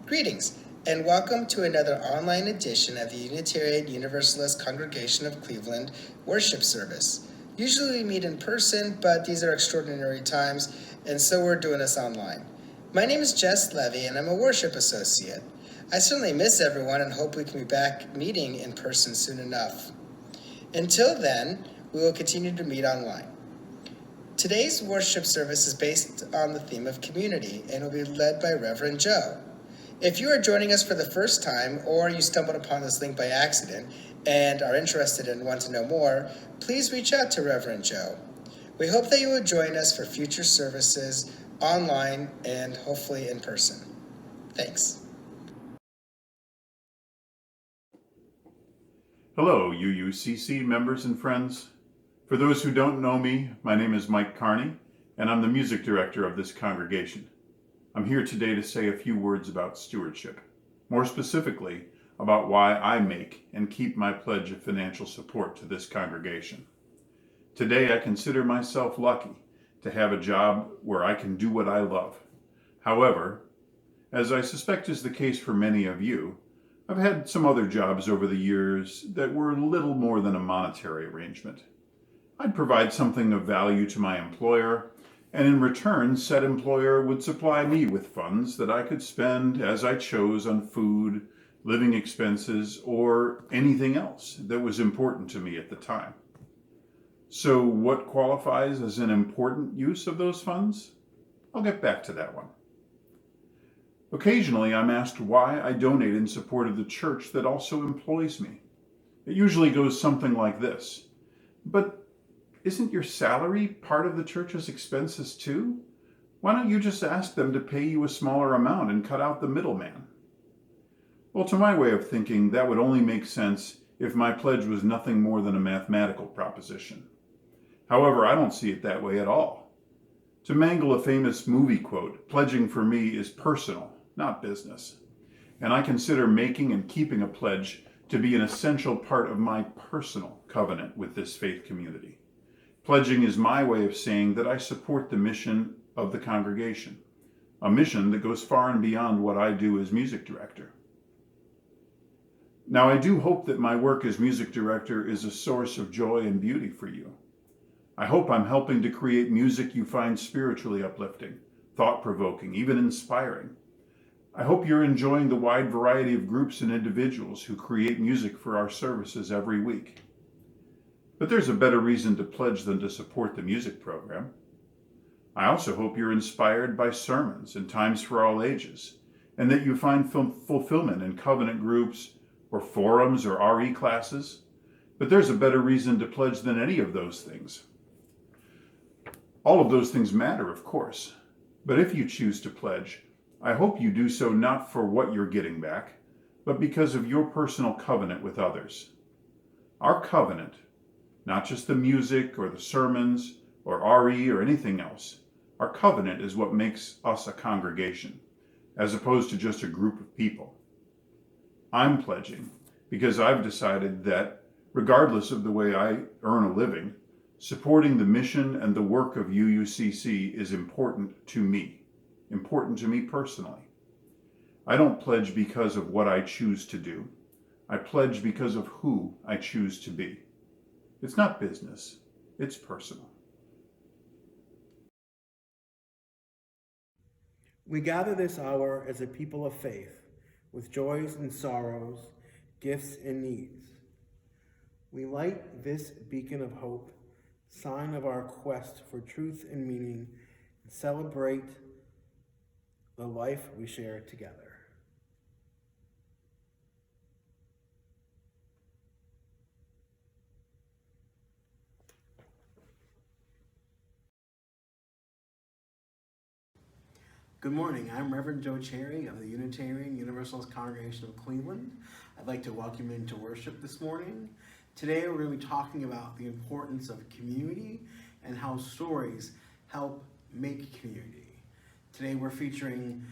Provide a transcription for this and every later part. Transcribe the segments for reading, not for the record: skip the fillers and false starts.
Greetings, and welcome to another online edition of the Unitarian Universalist Congregation of Cleveland worship service. Usually we meet in person, but these are extraordinary times, and so we're doing this online. My name is Jess Levy, and I'm a worship associate. I certainly miss everyone and hope we can be back meeting in person soon enough. Until then, we will continue to meet online. Today's worship service is based on the theme of community and will be led by Rev Joe. If you are joining us for the first time or you stumbled upon this link by accident and are interested and want to know more, please reach out to Rev Joe. We hope that you will join us for future services online and hopefully in person. Thanks. Hello, UUCC members and friends. For those who don't know me, my name is Mike Carney, and I'm the music director of this congregation. I'm here today to say a few words about stewardship, more specifically about why I make and keep my pledge of financial support to this congregation. Today, I consider myself lucky to have a job where I can do what I love. However, as I suspect is the case for many of you, I've had some other jobs over the years that were little more than a monetary arrangement. I'd provide something of value to my employer, and in return, said employer would supply me with funds that I could spend as I chose on food, living expenses, or anything else that was important to me at the time. So what qualifies as an important use of those funds? I'll get back to that one. Occasionally, I'm asked why I donate in support of the church that also employs me. It usually goes something like this. But isn't your salary part of the church's expenses too? Why don't you just ask them to pay you a smaller amount and cut out the middleman? Well, to my way of thinking, that would only make sense if my pledge was nothing more than a mathematical proposition. However, I don't see it that way at all. To mangle a famous movie quote, pledging for me is personal, not business. And I consider making and keeping a pledge to be an essential part of my personal covenant with this faith community. Pledging is my way of saying that I support the mission of the congregation, a mission that goes far and beyond what I do as music director. Now, I do hope that my work as music director is a source of joy and beauty for you. I hope I'm helping to create music you find spiritually uplifting, thought-provoking, even inspiring. I hope you're enjoying the wide variety of groups and individuals who create music for our services every week. But there's a better reason to pledge than to support the music program. I also hope you're inspired by sermons and times for all ages, and that you find fulfillment in covenant groups or forums or RE classes. But there's a better reason to pledge than any of those things. All of those things matter, of course, but if you choose to pledge, I hope you do so not for what you're getting back, but because of your personal covenant with others. Our covenant, not just the music or the sermons or RE or anything else. Our covenant is what makes us a congregation, as opposed to just a group of people. I'm pledging because I've decided that, regardless of the way I earn a living, supporting the mission and the work of UUCC is important to me personally. I don't pledge because of what I choose to do. I pledge because of who I choose to be. It's not business, it's personal. We gather this hour as a people of faith, with joys and sorrows, gifts and needs. We light this beacon of hope, sign of our quest for truth and meaning, and celebrate the life we share together. Good morning, I'm Rev Joe of the Unitarian Universalist Congregation of Cleveland. I'd like to welcome you into worship this morning. Today we're going to be talking about the importance of community and how stories help make community. Today we're featuring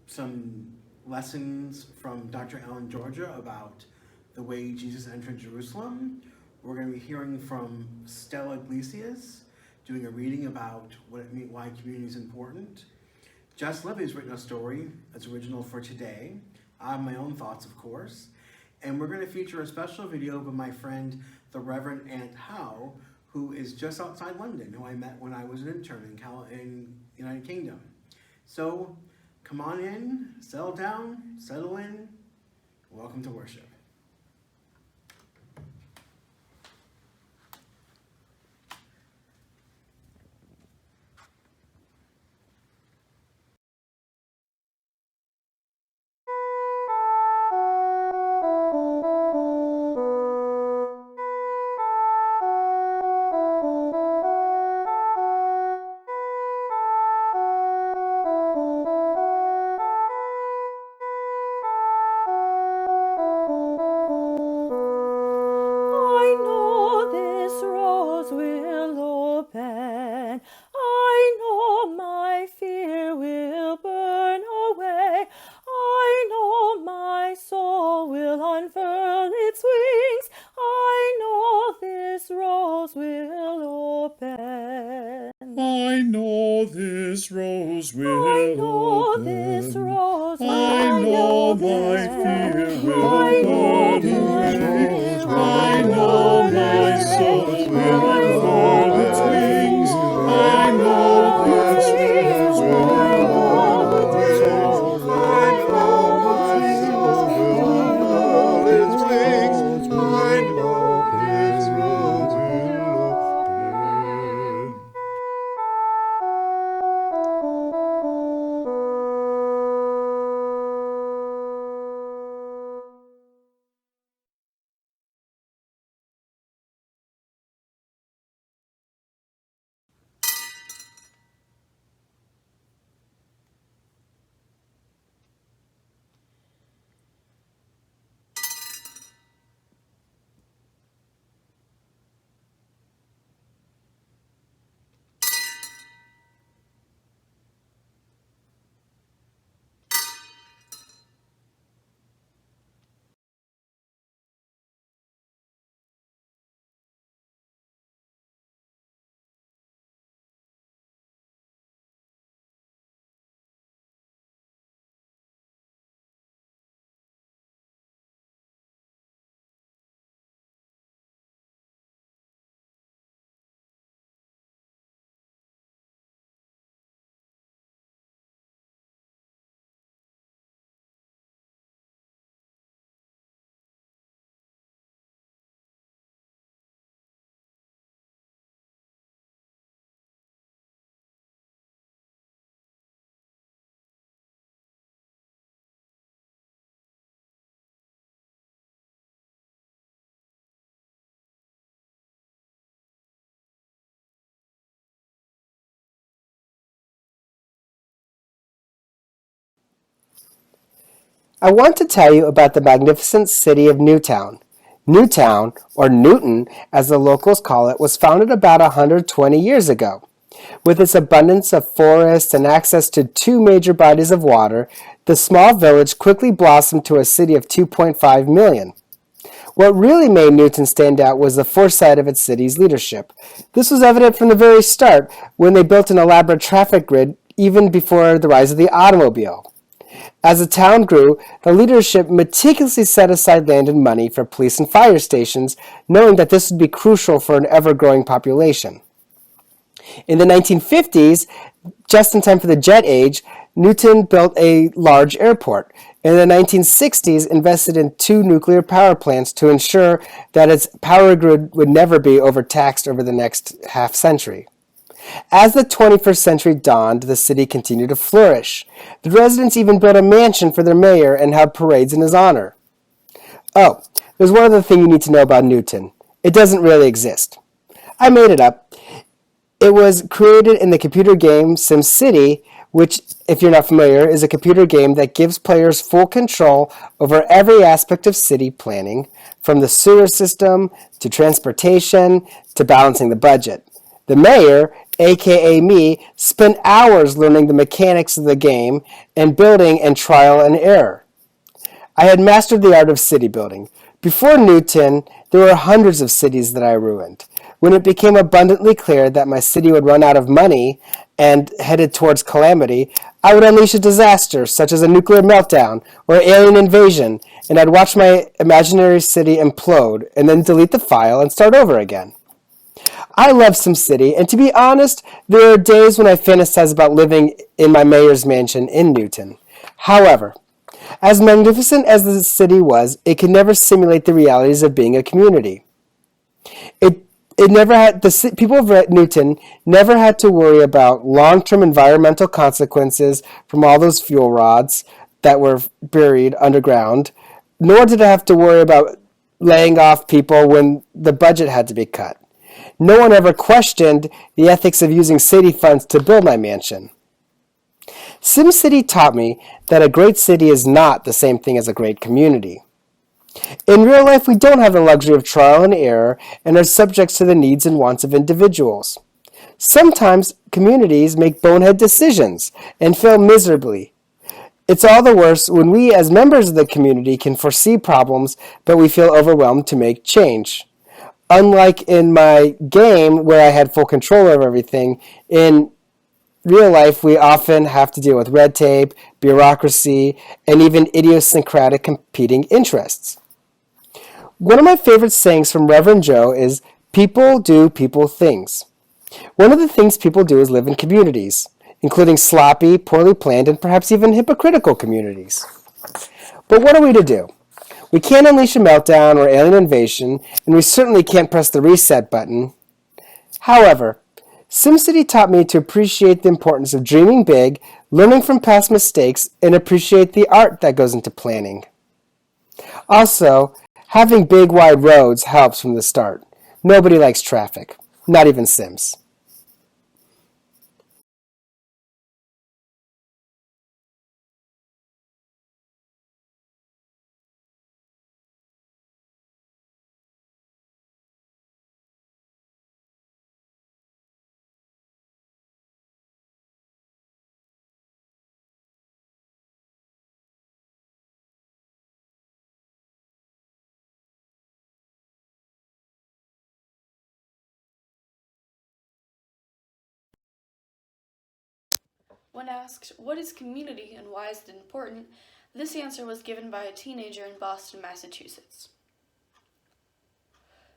some lessons from Dr. Allan, Georgia about the way Jesus entered Jerusalem. We're going to be hearing from Stella Glesius, doing a reading about why community is important. Jess Levy has written a story that's original for today. I have my own thoughts, of course. And we're going to feature a special video by my friend, the Reverend Aunt Howe, who is just outside London, who I met when I was an intern in United Kingdom. So come on in, settle down, settle in. Welcome to worship. I want to tell you about the magnificent city of Newtown. Newtown, or Newton as the locals call it, was founded about 120 years ago. With its abundance of forests and access to two major bodies of water, the small village quickly blossomed to a city of 2.5 million. What really made Newton stand out was the foresight of its city's leadership. This was evident from the very start, when they built an elaborate traffic grid even before the rise of the automobile. As the town grew, the leadership meticulously set aside land and money for police and fire stations, knowing that this would be crucial for an ever-growing population. In the 1950s, just in time for the jet age, Newton built a large airport. In the 1960s, invested in 2 nuclear power plants to ensure that its power grid would never be overtaxed over the next half century. As the 21st century dawned, the city continued to flourish. The residents even built a mansion for their mayor and held parades in his honor. Oh, there's one other thing you need to know about Newton. It doesn't really exist. I made it up. It was created in the computer game SimCity, which, if you're not familiar, is a computer game that gives players full control over every aspect of city planning, from the sewer system to transportation to balancing the budget. The mayor, aka me, spent hours learning the mechanics of the game and building and trial and error. I had mastered the art of city building. Before Newton, there were hundreds of cities that I ruined. When it became abundantly clear that my city would run out of money and headed towards calamity, I would unleash a disaster such as a nuclear meltdown or alien invasion, and I'd watch my imaginary city implode and then delete the file and start over again. I love SimCity, and to be honest, there are days when I fantasize about living in my mayor's mansion in Newton. However, as magnificent as the city was, it could never simulate the realities of being a community. It never had people of Newton never had to worry about long-term environmental consequences from all those fuel rods that were buried underground, nor did it have to worry about laying off people when the budget had to be cut. No one ever questioned the ethics of using city funds to build my mansion. SimCity taught me that a great city is not the same thing as a great community. In real life, we don't have the luxury of trial and error and are subject to the needs and wants of individuals. Sometimes communities make bonehead decisions and fail miserably. It's all the worse when we, as members of the community, can foresee problems, but we feel overwhelmed to make change. Unlike in my game, where I had full control over everything, in real life, we often have to deal with red tape, bureaucracy, and even idiosyncratic competing interests. One of my favorite sayings from Rev Joe is, "People do people things." One of the things people do is live in communities, including sloppy, poorly planned, and perhaps even hypocritical communities. But what are we to do? We can't unleash a meltdown or alien invasion, and we certainly can't press the reset button. However, SimCity taught me to appreciate the importance of dreaming big, learning from past mistakes, and appreciate the art that goes into planning. Also, having big, wide roads helps from the start. Nobody likes traffic, not even Sims. When asked, what is community and why is it important, this answer was given by a teenager in Boston, Massachusetts.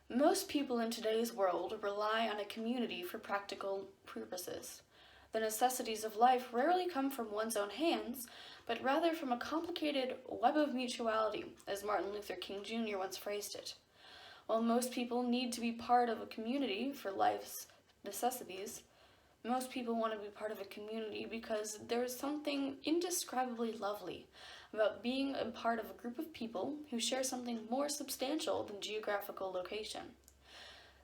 Most people in today's world rely on a community for practical purposes. The necessities of life rarely come from one's own hands, but rather from a complicated web of mutuality, as Martin Luther King Jr. once phrased it. While most people need to be part of a community for life's necessities, most people want to be part of a community because there is something indescribably lovely about being a part of a group of people who share something more substantial than geographical location.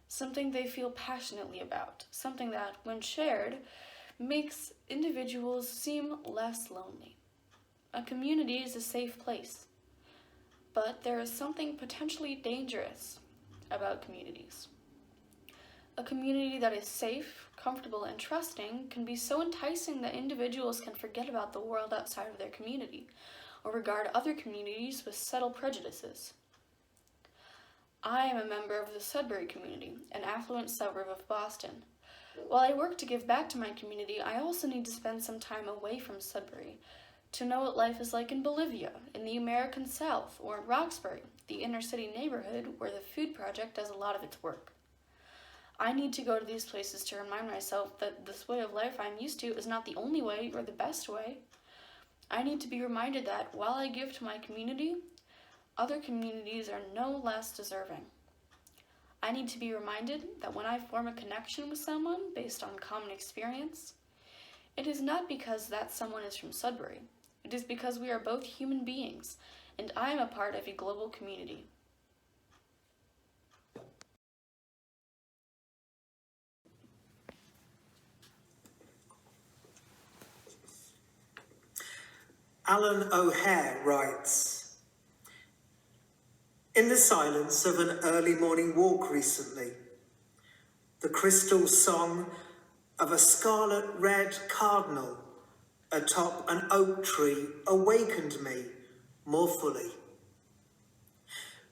Something they feel passionately about, something that, when shared, makes individuals seem less lonely. A community is a safe place, but there is something potentially dangerous about communities. A community that is safe, comfortable, and trusting can be so enticing that individuals can forget about the world outside of their community, or regard other communities with subtle prejudices. I am a member of the Sudbury community, an affluent suburb of Boston. While I work to give back to my community, I also need to spend some time away from Sudbury to know what life is like in Bolivia, in the American South, or in Roxbury, the inner city neighborhood where the Food Project does a lot of its work. I need to go to these places to remind myself that this way of life I'm used to is not the only way or the best way. I need to be reminded that while I give to my community, other communities are no less deserving. I need to be reminded that when I form a connection with someone based on common experience, it is not because that someone is from Sudbury. It is because we are both human beings, and I am a part of a global community. Allan O'Hare writes, "In the silence of an early morning walk recently, the crystal song of a scarlet red cardinal atop an oak tree awakened me more fully.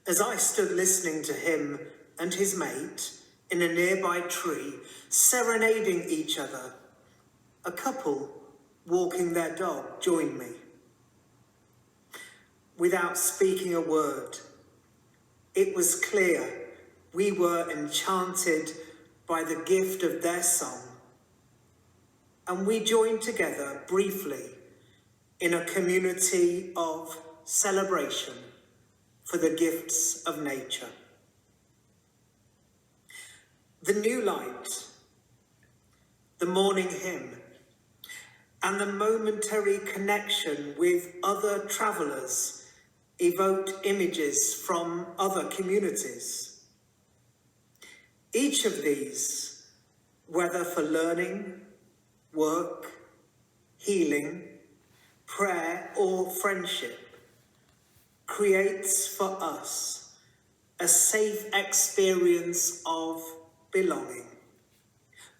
As I stood listening to him and his mate in a nearby tree, serenading each other. A couple walking their dog joined me. Without speaking a word, it was clear we were enchanted by the gift of their song, and we joined together briefly in a community of celebration for the gifts of nature. The new light, the morning hymn, and the momentary connection with other travellers evoked images from other communities. Each of these, whether for learning, work, healing, prayer, or friendship, creates for us a safe experience of belonging,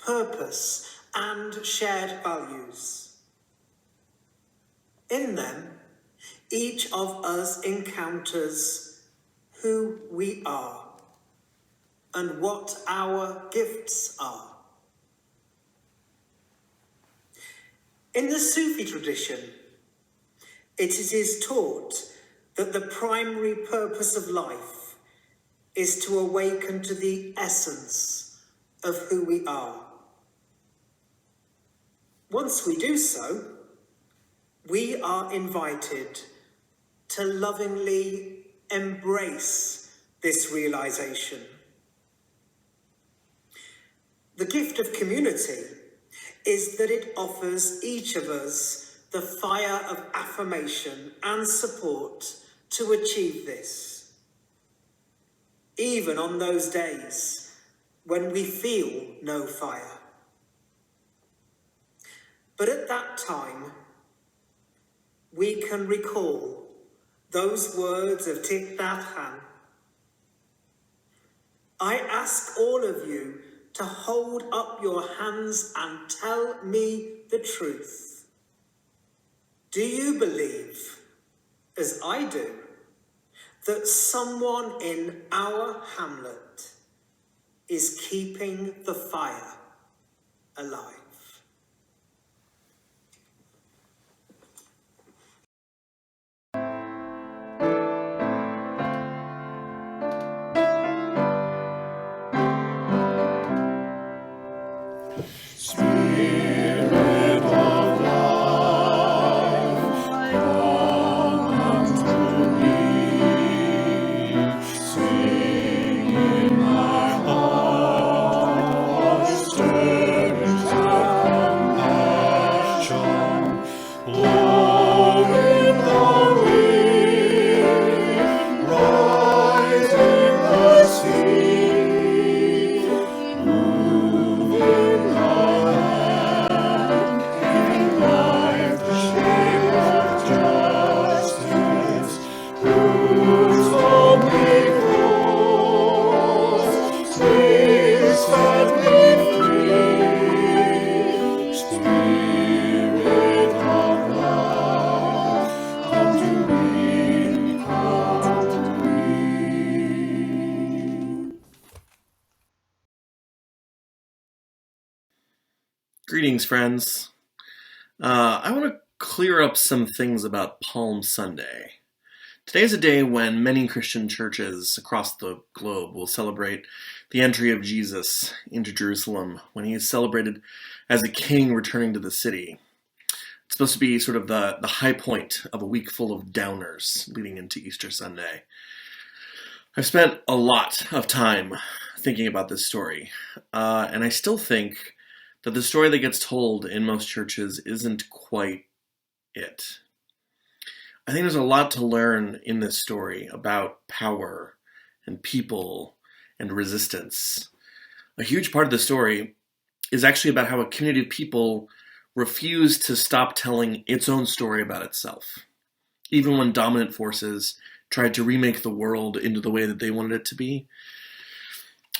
purpose, and shared values. In them, each of us encounters who we are and what our gifts are. In the Sufi tradition, it is taught that the primary purpose of life is to awaken to the essence of who we are. Once we do so, we are invited to lovingly embrace this realization. The gift of community is that it offers each of us the fire of affirmation and support to achieve this, even on those days when we feel no fire. But at that time, we can recall those words of Thich Nhat Hanh. I ask all of you to hold up your hands and tell me the truth. Do you believe, as I do, that someone in our hamlet is keeping the fire alive? Greetings, friends. I want to clear up some things about Palm Sunday. Today is a day when many Christian churches across the globe will celebrate the entry of Jesus into Jerusalem when he is celebrated as a king returning to the city. It's supposed to be sort of the high point of a week full of downers leading into Easter Sunday. I've spent a lot of time thinking about this story, and I still think that the story that gets told in most churches isn't quite it. I think there's a lot to learn in this story about power and people and resistance. A huge part of the story is actually about how a community of people refused to stop telling its own story about itself, even when dominant forces tried to remake the world into the way that they wanted it to be.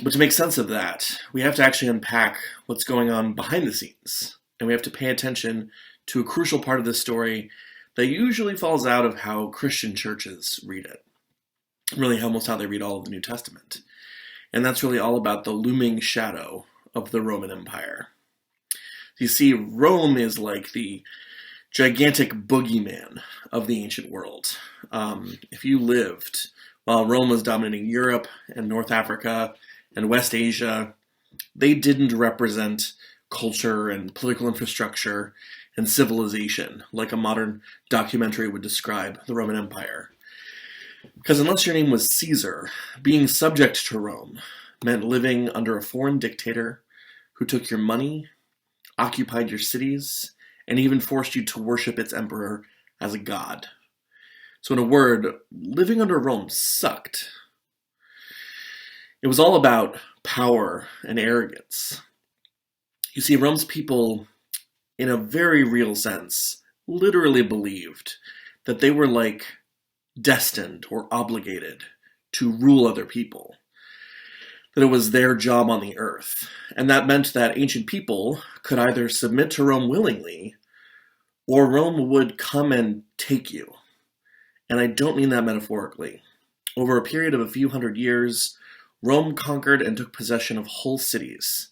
But to make sense of that, we have to actually unpack what's going on behind the scenes, and we have to pay attention to a crucial part of the story that usually falls out of how Christian churches read it. Really almost how they read all of the New Testament. And that's really all about the looming shadow of the Roman Empire. You see, Rome is like the gigantic boogeyman of the ancient world. If you lived while Rome was dominating Europe and North Africa and West Asia, they didn't represent culture and political infrastructure and civilization like a modern documentary would describe the Roman Empire. Because unless your name was Caesar, being subject to Rome meant living under a foreign dictator who took your money, occupied your cities, and even forced you to worship its emperor as a god. So in a word, living under Rome sucked. It was all about power and arrogance. You see, Rome's people, in a very real sense, literally believed that they were like destined or obligated to rule other people, that it was their job on the earth. And that meant that ancient people could either submit to Rome willingly, or Rome would come and take you. And I don't mean that metaphorically. Over a period of a few hundred years, Rome conquered and took possession of whole cities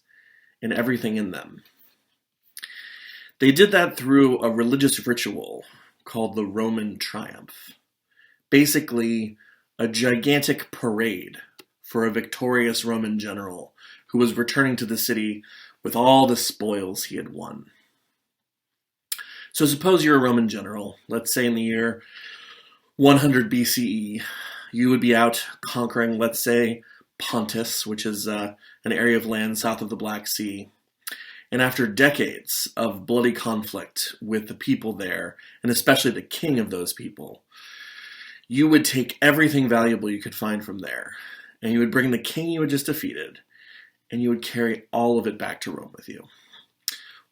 and everything in them. They did that through a religious ritual called the Roman Triumph. Basically, a gigantic parade for a victorious Roman general who was returning to the city with all the spoils he had won. So suppose you're a Roman general, let's say in the year 100 BCE. You would be out conquering, let's say, Pontus, which is an area of land south of the Black Sea. And after decades of bloody conflict with the people there, and especially the king of those people, you would take everything valuable you could find from there, and you would bring the king you had just defeated, and you would carry all of it back to Rome with you.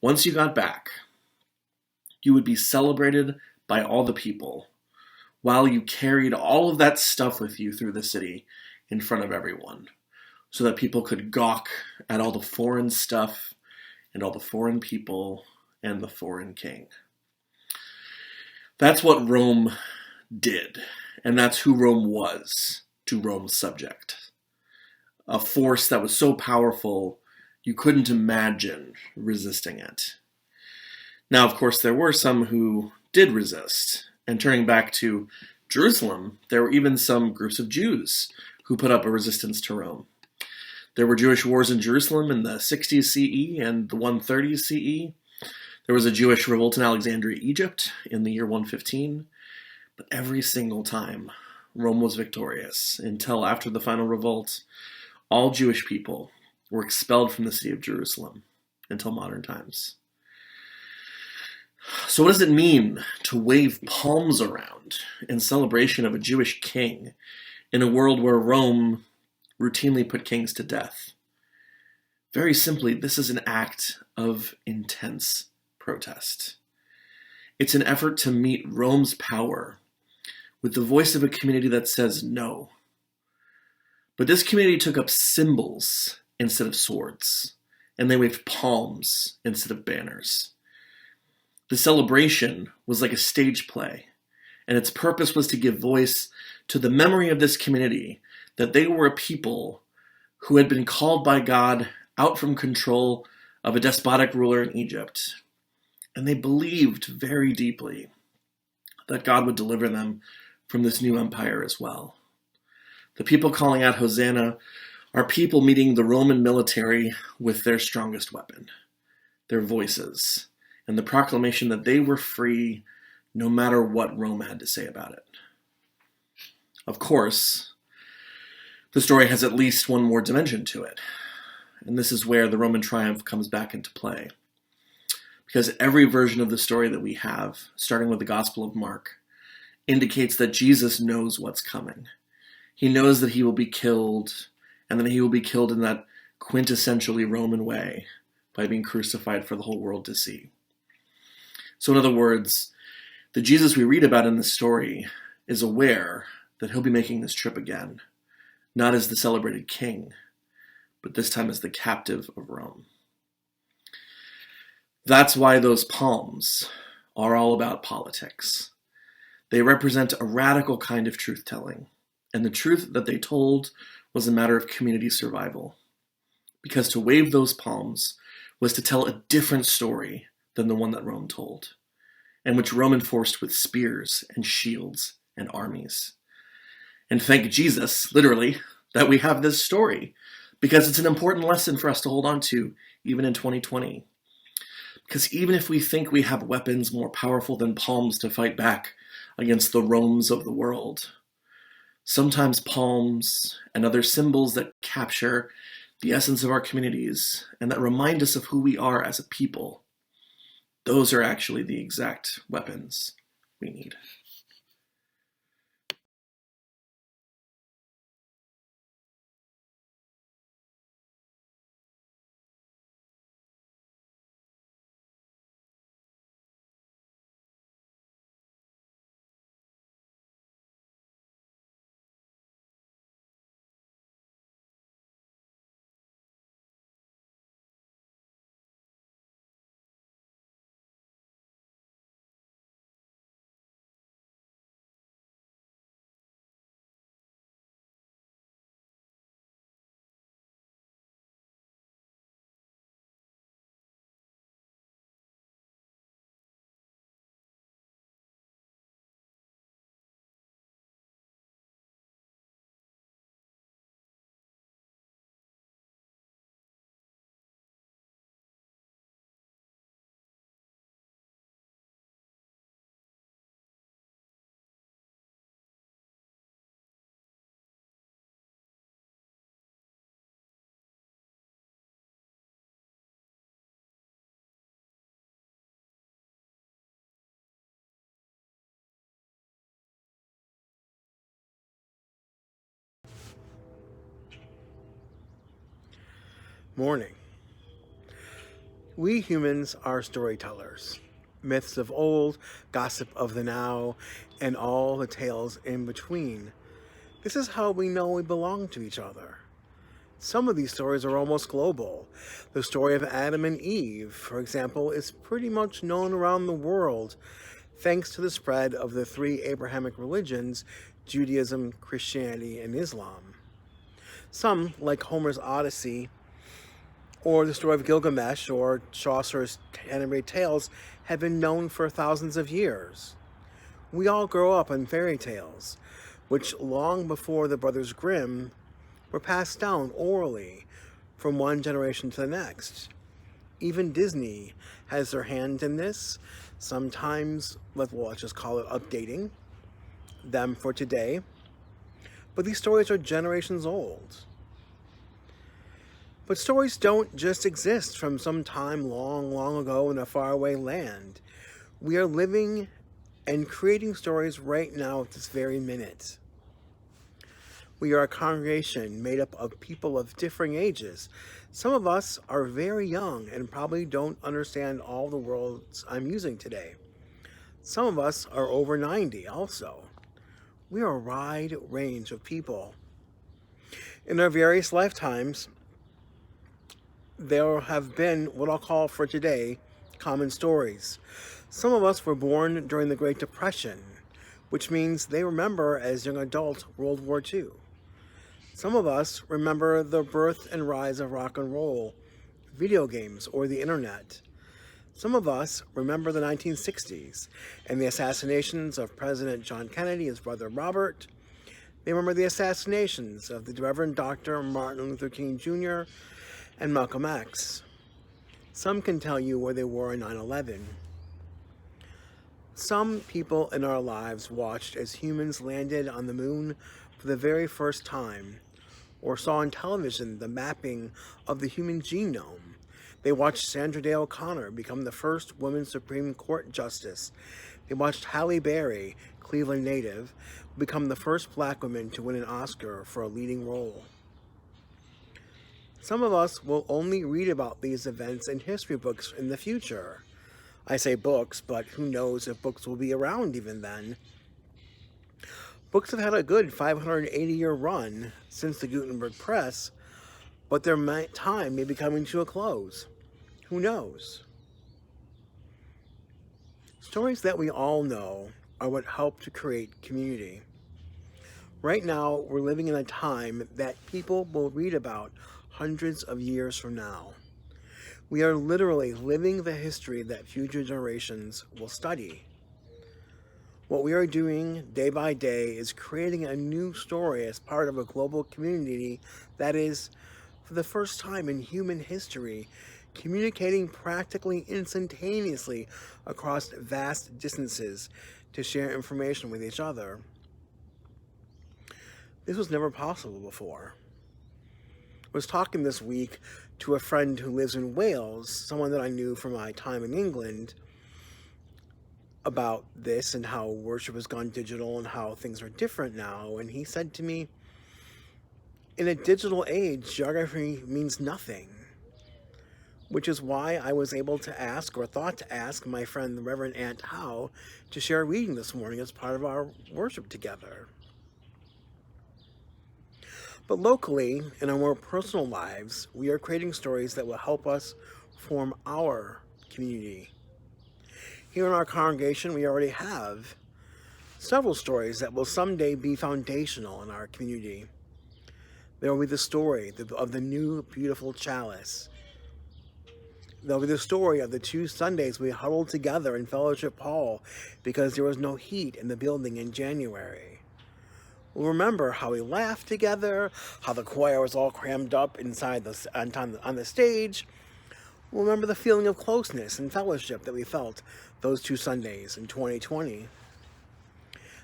Once you got back, you would be celebrated by all the people, while you carried all of that stuff with you through the city in front of everyone, so that people could gawk at all the foreign stuff and all the foreign people and the foreign king. That's what Rome did, and that's who Rome was to Rome's subject. A force that was so powerful you couldn't imagine resisting it. Now, of course, there were some who did resist, and turning back to Jerusalem, there were even some groups of Jews who put up a resistance to Rome. There were Jewish wars in Jerusalem in the 60s CE and the 130s CE. There was a Jewish revolt in Alexandria, Egypt in the year 115. But every single time, Rome was victorious until after the final revolt, all Jewish people were expelled from the city of Jerusalem until modern times. So what does it mean to wave palms around in celebration of a Jewish king in a world where Rome routinely put kings to death? Very simply, this is an act of intense protest. It's an effort to meet Rome's power with the voice of a community that says no. But this community took up symbols instead of swords, and they waved palms instead of banners. The celebration was like a stage play, and its purpose was to give voice to the memory of this community that they were a people who had been called by God out from control of a despotic ruler in Egypt. And they believed very deeply that God would deliver them from this new empire as well. The people calling out Hosanna are people meeting the Roman military with their strongest weapon, their voices, and the proclamation that they were free no matter what Rome had to say about it. Of course, the story has at least one more dimension to it, and this is where the Roman triumph comes back into play. Because every version of the story that we have, starting with the Gospel of Mark, indicates that Jesus knows what's coming. He knows that he will be killed, and that he will be killed in that quintessentially Roman way, by being crucified for the whole world to see. So in other words, the Jesus we read about in this story is aware that he'll be making this trip again, not as the celebrated king, but this time as the captive of Rome. That's why those palms are all about politics. They represent a radical kind of truth-telling, and the truth that they told was a matter of community survival. Because to wave those palms was to tell a different story than the one that Rome told, and which Rome enforced with spears and shields and armies. And thank Jesus, literally, that we have this story, because it's an important lesson for us to hold on to, even in 2020. Because even if we think we have weapons more powerful than palms to fight back against the Romes of the world, sometimes palms and other symbols that capture the essence of our communities and that remind us of who we are as a people, those are actually the exact weapons we need. Morning. We humans are storytellers. Myths of old, gossip of the now, and all the tales in between. This is how we know we belong to each other. Some of these stories are almost global. The story of Adam and Eve, for example, is pretty much known around the world thanks to the spread of the three Abrahamic religions, Judaism, Christianity, and Islam. Some, like Homer's Odyssey, or the story of Gilgamesh, or Chaucer's Canterbury Tales, have been known for thousands of years. We all grow up on fairy tales, which long before the Brothers Grimm were passed down orally from one generation to the next. Even Disney has their hand in this, sometimes, let's just call it updating them for today. But these stories are generations old. But stories don't just exist from some time long, long ago in a faraway land. We are living and creating stories right now at this very minute. We are a congregation made up of people of differing ages. Some of us are very young and probably don't understand all the words I'm using today. Some of us are over 90 also. We are a wide range of people. In our various lifetimes, there have been what I'll call for today common stories. Some of us were born during the Great Depression, which means they remember as young adults World War II. Some of us remember the birth and rise of rock and roll, video games, or the internet. Some of us remember the 1960s and the assassinations of President John Kennedy, his brother Robert. They remember the assassinations of the Reverend Dr. Martin Luther King Jr. and Malcolm X. Some can tell you where they were in 9/11. Some people in our lives watched as humans landed on the moon for the very first time, or saw on television the mapping of the human genome. They watched Sandra Day O'Connor become the first woman Supreme Court Justice. They watched Halle Berry, Cleveland native, become the first black woman to win an Oscar for a leading role. Some of us will only read about these events in history books in the future. I say books, but who knows if books will be around even then. Books have had a good 580-year run since the Gutenberg Press, but their time may be coming to a close. Who knows? Stories that we all know are what help to create community. Right now, we're living in a time that people will read about hundreds of years from now. We are literally living the history that future generations will study. What we are doing day by day is creating a new story as part of a global community that is, for the first time in human history, communicating practically instantaneously across vast distances to share information with each other. This was never possible before. I was talking this week to a friend who lives in Wales, someone that I knew from my time in England, about this and how worship has gone digital and how things are different now. And he said to me, in a digital age, geography means nothing. Which is why I was able to ask, or thought to ask, my friend the Reverend Aunt Howe to share a reading this morning as part of our worship together. But locally, in our more personal lives, we are creating stories that will help us form our community. Here in our congregation, we already have several stories that will someday be foundational in our community. There will be the story of the new beautiful chalice. There will be the story of the 2 Sundays we huddled together in Fellowship Hall because there was no heat in the building in January. We'll remember how we laughed together, how the choir was all crammed up inside on the stage. We'll remember the feeling of closeness and fellowship that we felt those 2 Sundays in 2020.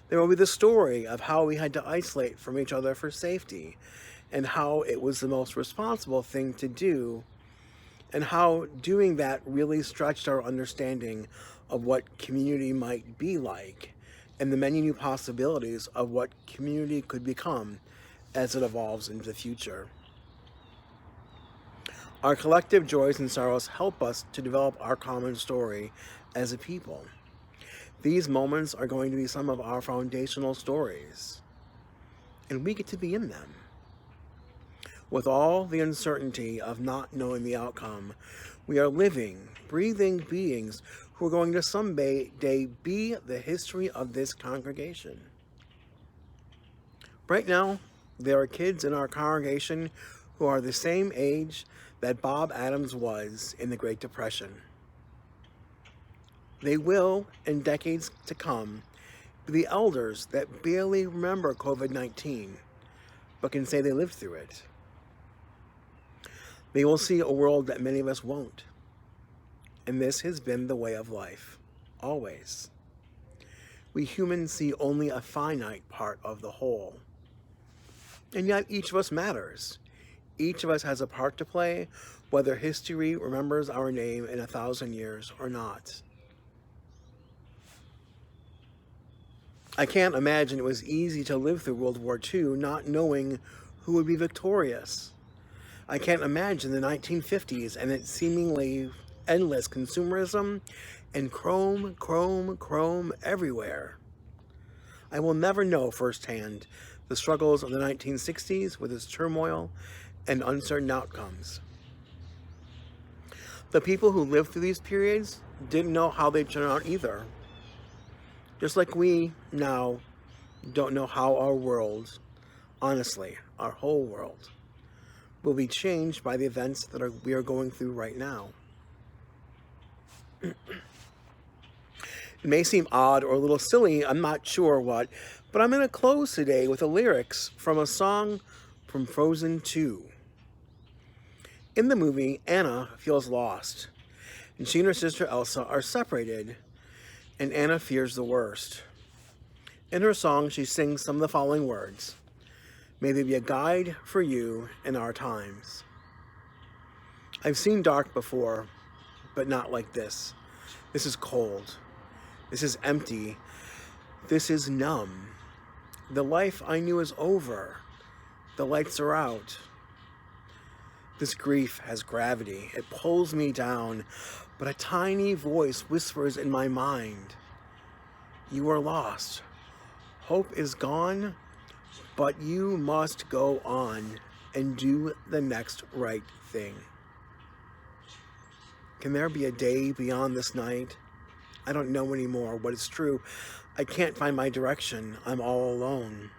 There will be the story of how we had to isolate from each other for safety, and how it was the most responsible thing to do, and how doing that really stretched our understanding of what community might be like, and the many new possibilities of what community could become as it evolves into the future. Our collective joys and sorrows help us to develop our common story as a people. These moments are going to be some of our foundational stories, and we get to be in them. With all the uncertainty of not knowing the outcome, we are living, breathing beings who are going to someday be the history of this congregation. Right now, there are kids in our congregation who are the same age that Bob Adams was in the Great Depression. They will, in decades to come, be the elders that barely remember COVID-19, but can say they lived through it. They will see a world that many of us won't. And this has been the way of life, always. We humans see only a finite part of the whole. And yet each of us matters. Each of us has a part to play, whether history remembers our name in 1,000 years or not. I can't imagine it was easy to live through World War II not knowing who would be victorious. I can't imagine the 1950s and its seemingly endless consumerism and chrome everywhere. I will never know firsthand the struggles of the 1960s with its turmoil and uncertain outcomes. The people who lived through these periods didn't know how they'd turn out either. Just like we now don't know how our world, honestly, our whole world, will be changed by the events that we are going through right now. It may seem odd or a little silly, I'm not sure what, but I'm going to close today with the lyrics from a song from Frozen 2. In the movie, Anna feels lost, and she and her sister Elsa are separated, and Anna fears the worst. In her song, she sings some of the following words: "May they be a guide for you in our times." I've seen dark before, but not like this. This is cold. This is empty. This is numb. The life I knew is over. The lights are out. This grief has gravity. It pulls me down, but a tiny voice whispers in my mind, "You are lost. Hope is gone, but you must go on and do the next right thing." Can there be a day beyond this night? I don't know anymore what is true. I can't find my direction. I'm all alone.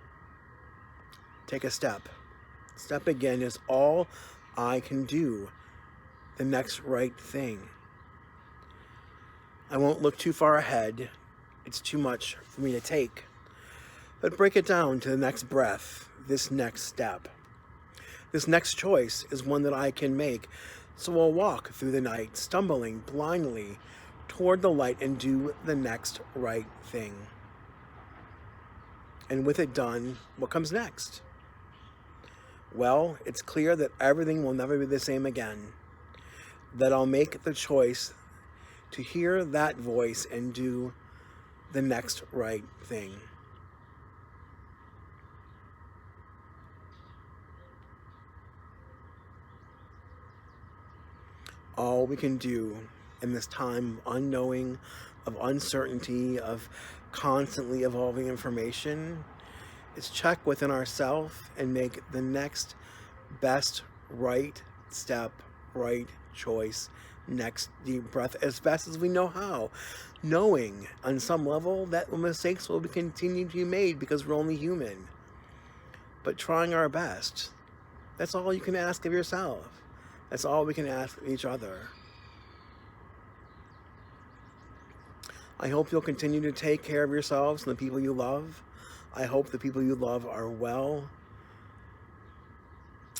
take a step. Step again is all I can do. The next right thing. I won't look too far ahead. It's too much for me to take. But break it down to the next breath, this next step. This next choice is one that I can make. So I'll walk through the night, stumbling blindly toward the light and do the next right thing. And with it done, what comes next? Well, it's clear that everything will never be the same again. That I'll make the choice to hear that voice and do the next right thing. All we can do in this time of unknowing, of uncertainty, of constantly evolving information is check within ourselves and make the next best right step, right choice, next deep breath as best as we know how, knowing on some level that mistakes will continue to be made because we're only human, but trying our best. That's all you can ask of yourself. That's all we can ask of each other. I hope you'll continue to take care of yourselves and the people you love. I hope the people you love are well.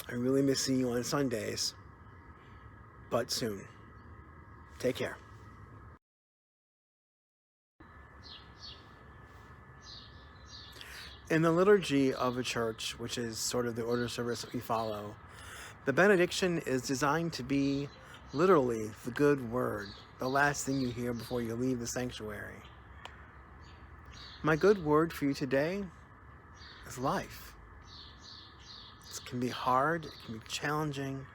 I really miss seeing you on Sundays, but soon. Take care. In the liturgy of a church, which is sort of the order service that we follow, the benediction is designed to be literally the good word, the last thing you hear before you leave the sanctuary. My good word for you today is life. It can be hard, it can be challenging,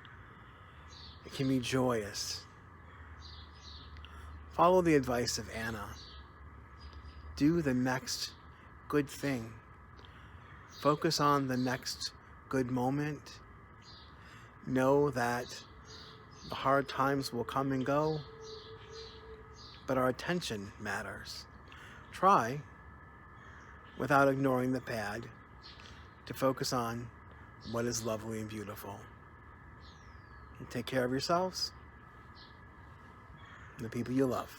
it can be joyous. Follow the advice of Anna. Do the next good thing. Focus on the next good moment. Know that the hard times will come and go, but our attention matters. Try, without ignoring the bad, to focus on what is lovely and beautiful. And take care of yourselves and the people you love.